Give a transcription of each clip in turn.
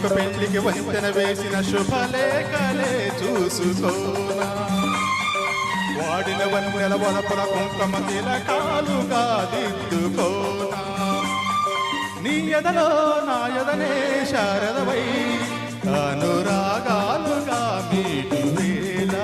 ప్రేమకు పెళ్లికి వంతెన వేసిన శుభలేఖలే చూసుకోనా వాడిన వన్నెల వలపుల కుంకుమ తిలకాలుగా దిద్దుకోనా నీ ఎదలో నా ఎదనే శారదవై అనురాగాలుగా మీటి వేళ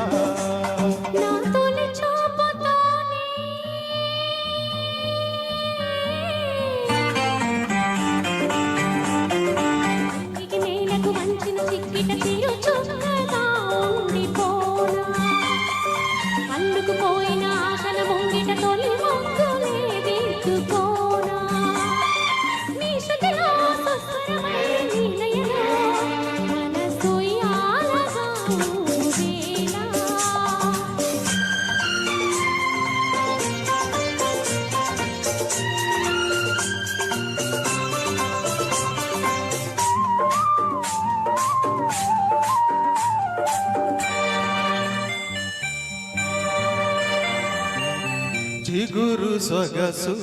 చిగురు సొగసు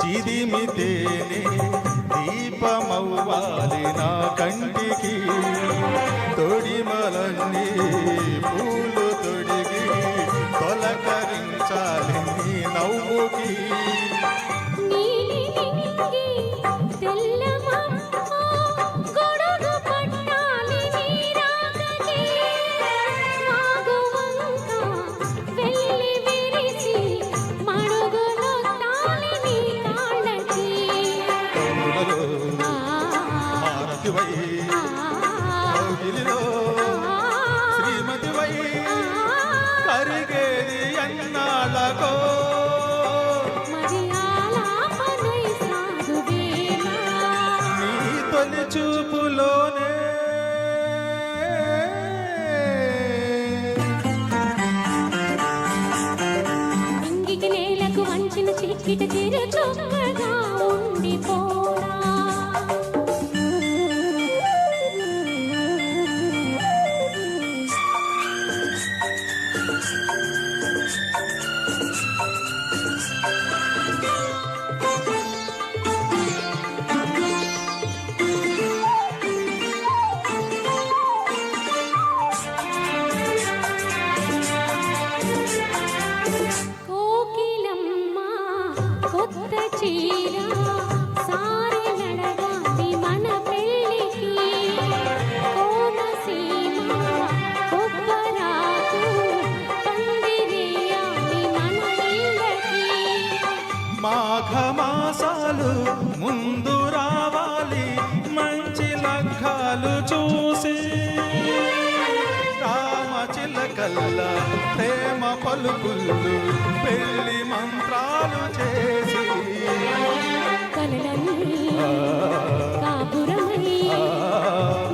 చిదిమితేనే దీపమవ్వాలి నా కంటికి తొడిమలన్నీ పూలు తొడిగి తొలకరించాలి నీ నవ్వుకి శ్రీమతివై కరిగేది అన్నాళ్ళకో నీ తొలి చూపులోనే ఇంగికి నేలకు వంచిన చిక్కిట తీరు చొక్కగా ఉండిపోరా మాఘమాసాలు ముందు రావాలి మంచి లగ్గాలు చూసి రామచిలకల్ల ప్రేమ పలుకులు పెళ్లి మంత్రాలు చేసి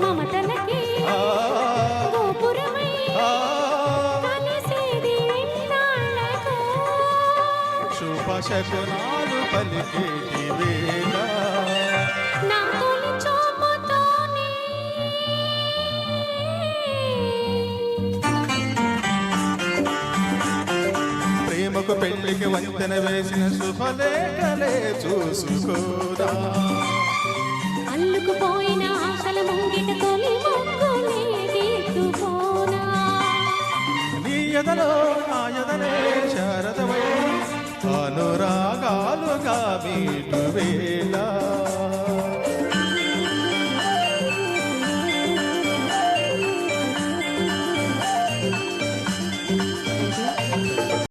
మమతలకి గోపురమై శుభశకునాలు పలికేటి వేళ ప్రేమకు పెళ్లికి వంతెన వేసిన శుభలేఖలే చూసుకోదా అల్లుకుపోయిన ఆశల ముంగిట తొలి మొక్కులే దిద్దుకోనా నీ ఎదలో నా ఎదలే శారదవై అనురాగాలుగా మీటు వేళ